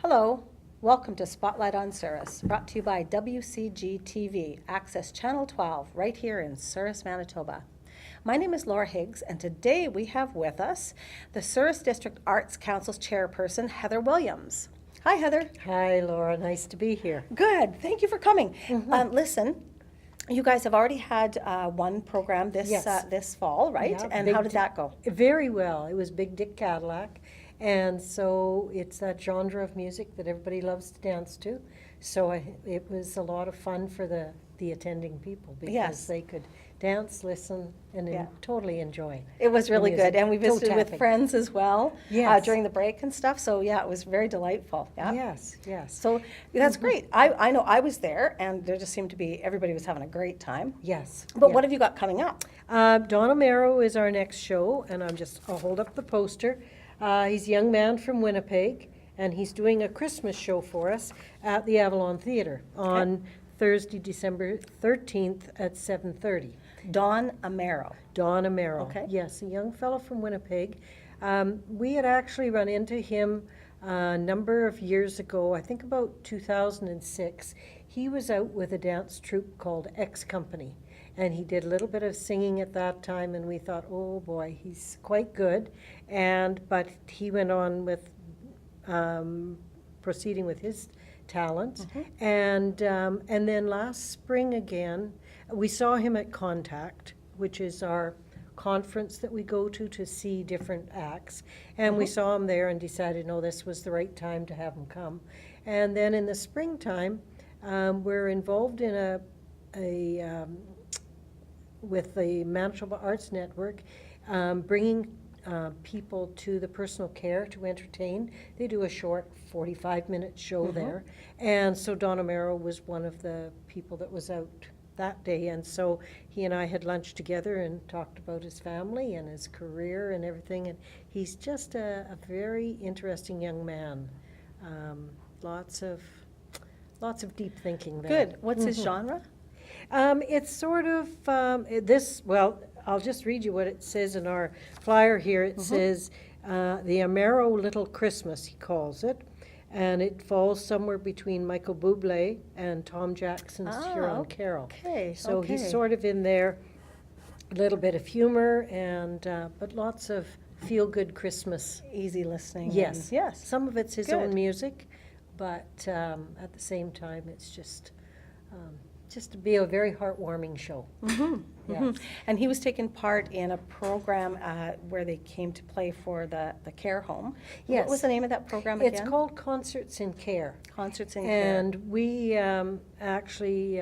Hello, welcome to Spotlight on Souris, brought to you by WCG TV, Access Channel 12, right here in Souris, Manitoba. My name is Laura Higgs, and today we have with us the Souris District Arts Council's chairperson, Heather Williams. Hi, Heather. Hi, Laura. Nice to be here. Good. Thank you for coming. Listen, you guys have already had one program this Yes. this fall, right? Yeah, And Big how did Dick- that go? Very well. It was Big Dick Cadillac. And so it's that genre of music that everybody loves to dance to. So it was a lot of fun for the attending people because Yes. they could dance, listen, and Yeah. totally enjoy. It was really music. good, and we visited with Toe-tapping. friends as well Yes. during the break and stuff. So yeah, it was very delightful. Yeah. Yes, yes. So that's great. I know I was there, and there just seemed to be everybody was having a great time. Yes. But yeah. what have you got coming up? Don Amaro is our next show, and I'll hold up the poster. He's a young man from Winnipeg, and he's doing a Christmas show for us at the Avalon Theatre on Thursday, December 13th at 7:30. Don Amaro. Don Amaro. Okay. Yes, a young fellow from Winnipeg. We had actually run into him a number of years ago, I think about 2006. He was out with a dance troupe called X Company, and he did a little bit of singing at that time, and we thought, oh boy, he's quite good. But he went on with proceeding with his talent. And then last spring again, we saw him at Contact, which is our conference that we go to see different acts. And we saw him there and decided, no, this was the right time to have him come. And then in the springtime, we're involved in with the Manitoba Arts Network, bringing people to the personal care to entertain. They do a short 45-minute show there. And so Don Amaro was one of the people that was out that day. And so he and I had lunch together and talked about his family and his career and everything. And he's just a very interesting young man. Lots of deep thinking there. Good. What's his genre? It's sort of well, I'll just read you what it says in our flyer here. It says, the Amaro Little Christmas, he calls it. And it falls somewhere between Michael Bublé and Tom Jackson's Huron Carol. Okay. So he's sort of in there, a little bit of humor, and but lots of feel-good Christmas. Easy listening. Yes, and- yes. Some of it's his Good. own music, but at the same time, it's just to be a very heartwarming show. Yes. And he was taking part in a program where they came to play for the care home. Yes. What was the name of that program again? It's called Concerts in Care. Concerts in Care. And we actually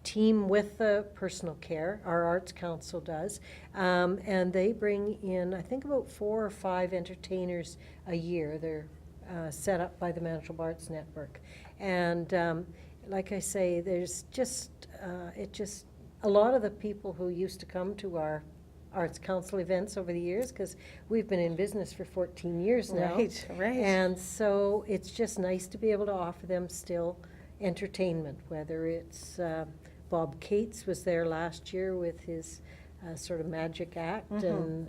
team with the personal care, our Arts Council does, and they bring in, I think, about 4 or 5 entertainers a year. They're set up by the Manitoba Arts Network. And like I say, there's just, a lot of the people who used to come to our Arts Council events over the years, because we've been in business for 14 years now. Right. And so it's just nice to be able to offer them still entertainment, whether it's Bob Cates was there last year with his sort of magic act and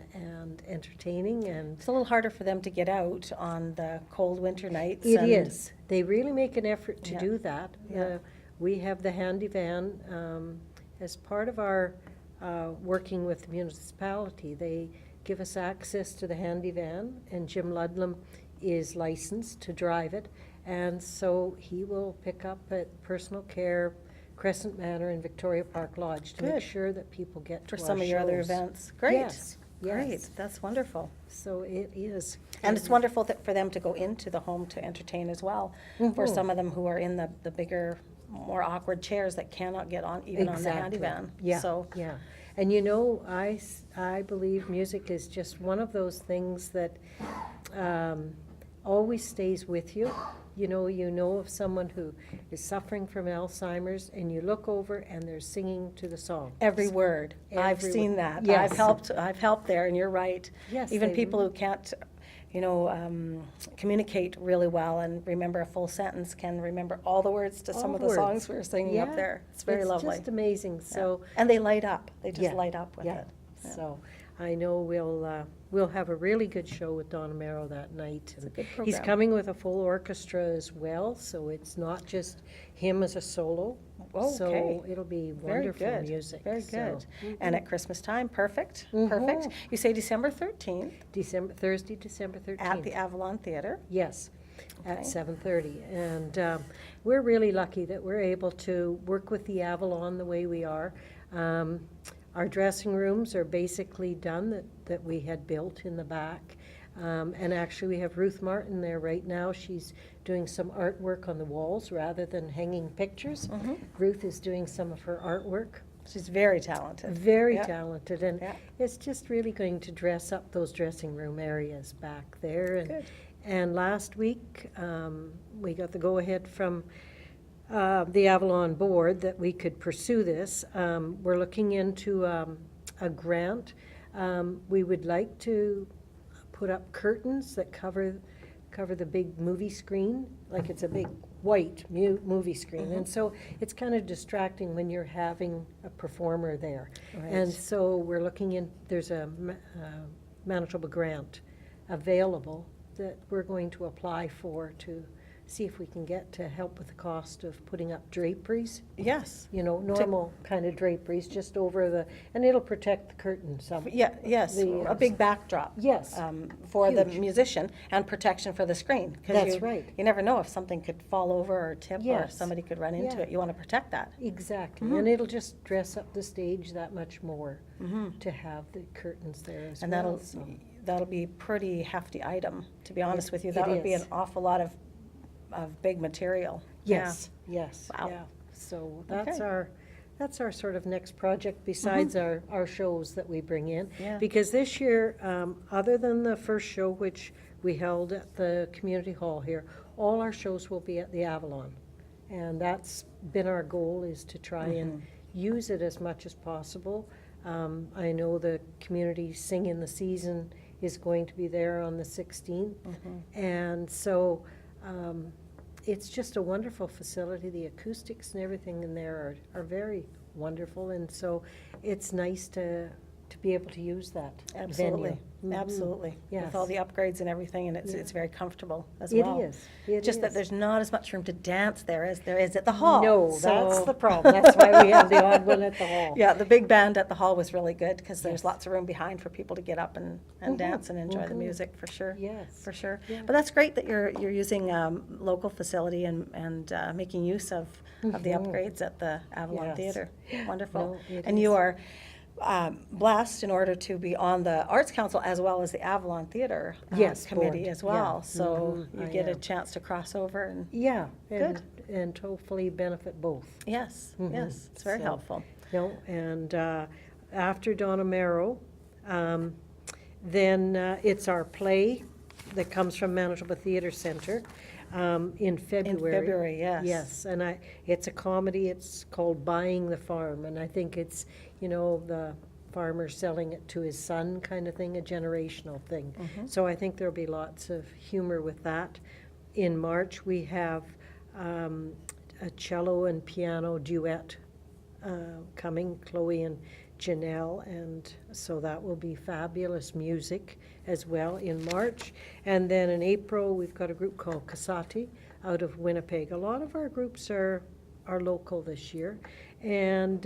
entertaining. And It's a little harder for them to get out on the cold winter nights. it and is. They really make an effort to Yeah. do that. Yeah. We have the handy van as part of our working with the municipality. They give us access to the handy van, and Jim Ludlam is licensed to drive it. And so he will pick up at personal care, Crescent Manor, and Victoria Park Lodge to Good. make sure that people get to For our some of your other shows. events. Great. Yes, Great. yes. That's wonderful. So it is. And it's wonderful for them to go into the home to entertain as well. For some of them who are in the bigger, more awkward chairs that cannot get on, even on the handy van. Yeah, So, yeah. And you know, I believe music is just one of those things that always stays with you. You know of someone who is suffering from Alzheimer's, and you look over and they're singing to the song. every word. I've Every seen word. that. Yes. I've helped there, and you're right. Yes, Even they people who can't, communicate really well and remember a full sentence can remember all the words to some All of the words. songs we were singing up Yeah. there. It's very lovely. It's just amazing. Yeah. So And they light up. They just Yeah, light up with yeah. it. Yeah. So I know we'll have a really good show with Don Amaro that night. It's a good program. He's coming with a full orchestra as well, so it's not just him as a solo. Okay. So it'll be Very wonderful good. music. Very so. good. Mhm. And at Christmas time, perfect, Mhm. perfect. You say December 13th Thursday, December 13th. at the Avalon Theatre. Yes, Okay. at 7:30. And we're really lucky that we're able to work with the Avalon the way we are. Our dressing rooms are basically done that we had built in the back. And actually, we have Ruth Martin there right now. She's doing some artwork on the walls rather than hanging pictures. Mhm. Ruth is doing some of her artwork. She's very talented. Very Yeah. talented, and Yeah. it's just really going to dress up those dressing room areas back there. And, Good. and last week, we got the go-ahead from the Avalon board that we could pursue this. We're looking into a grant. We would like to put up curtains that cover the big movie screen, like it's a big white movie screen. And so it's kind of distracting when you're having a performer there. And Right. so we're looking in, there's a Manitoba grant available that we're going to apply for to see if we can get to help with the cost of putting up draperies, Yes. normal kind of draperies just over and it'll protect the curtain some. Yes, a big backdrop. Yes. For the Huge. musician and protection for the screen. 'Cause That's right. You never know if something could fall over or tip or Yes. somebody could run into Yeah. it. You want to protect that. Exactly, and it'll just dress up the stage that much more to have the curtains there as And well. so. that'll be a pretty hefty item, to be honest with you. It That would be an is. awful lot of big material. Yes, yes, Wow. yeah. So that's Okay. that's our sort of next project besides our shows that we bring in. Yeah. Because this year, other than the first show, which we held at the community hall here, all our shows will be at the Avalon. And that's been our goal, is to try and use it as much as possible. I know the community Sing in the Season is going to be there on the 16th. And so it's just a wonderful facility. The acoustics and everything in there are very wonderful. And so it's nice to be able to use that Absolutely, venue. Mhm. absolutely. With all the Yes. upgrades and everything, and Yeah. it's very comfortable as It well. is. It Just that is. there's not as much room to dance there as there is at the hall. No, so- that's the problem. That's why we have the odd one at the hall. Yeah, the big band at the hall was really good, because there's Yes. lots of room behind for people to get up and dance and enjoy the music, for sure. Yes. For sure. Yeah. But that's great that you're using local facility and making use of the upgrades at the Avalon Yes. Theatre. Wonderful. No, it And you is. are blessed in order to be on the Arts Council as well as the Avalon Theatre Yes, Committee board. as well. Yeah. So Mhm, you I get a am. chance to cross over and, Yeah, Good. and hopefully benefit both. yes, Mhm. yes, it's very So- helpful. No, and after Don Amaro, then it's our play that comes from Manitoba Theatre Centre in February. In February, yes. Yes, and it's a comedy. It's called Buying the Farm, and I think it's, the farmer selling it to his son kind of thing, a generational thing. So I think there'll be lots of humor with that. In March, we have a cello and piano duet coming, Chloe and Janelle, and so that will be fabulous music as well in March. And then in April, we've got a group called Kasati out of Winnipeg. A lot of our groups are local this year, and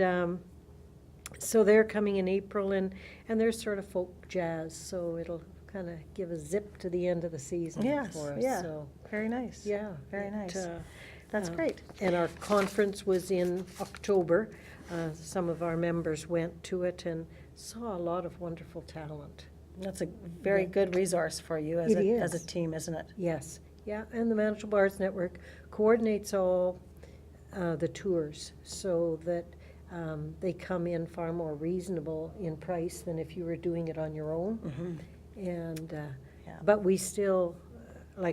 so they're coming in April, and they're sort of folk jazz, so it'll kind of give a zip to the end of the season Yes, for us. yeah. So, Very nice. yeah. Very it, nice. That's uh, great. And our conference was in October. Some of our members went to it and saw a lot of wonderful talent. That's a very Yeah. good resource for you as It as a is. team, isn't it? Yes, yeah, and the Manitoba Arts Network coordinates all the tours so that they come in far more reasonable in price than if you were doing it on your own. And, Yeah. but we still,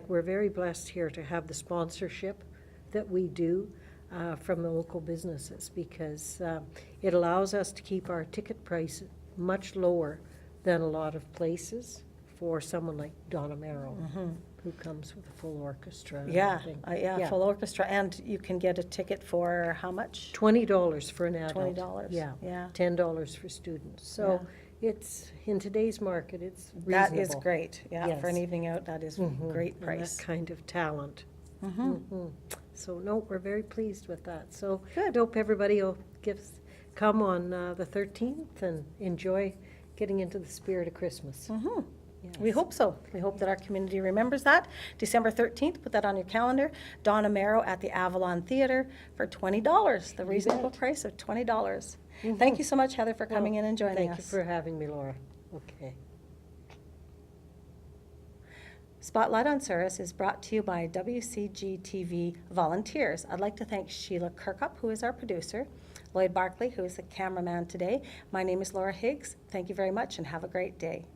we're very blessed here to have the sponsorship that we do from the local businesses, because it allows us to keep our ticket price much lower than a lot of places for someone like Don Amaro, who comes with a full orchestra. and Yeah, everything. yeah, full orchestra, and you can get a ticket for how much? $20 for an adult. $20. Yeah. Yeah. $10 for students. So It's, in today's market, it's That reasonable. is great, yeah, for an Yes. evening out, that is Mhm. great And price. that kind of talent. Mhm. Mhm. So, no, we're very pleased with that. So, Good. I hope everybody will come on the 13th and enjoy getting into the spirit of Christmas. Mhm. We Yes. hope so. We hope that our community remembers that. December 13th, put that on your calendar. Dawn Amaro at the Avalon Theater for $20, the You reasonable bet. price of $20. Mhm. Thank you so much, Heather, for coming Well, in and joining Thank you us. for having me, Laura. Okay. Spotlight on Souris is brought to you by WCG TV volunteers. I'd like to thank Sheila Kirkup, who is our producer, Lloyd Barkley, who is the cameraman today. My name is Laura Higgs. Thank you very much and have a great day.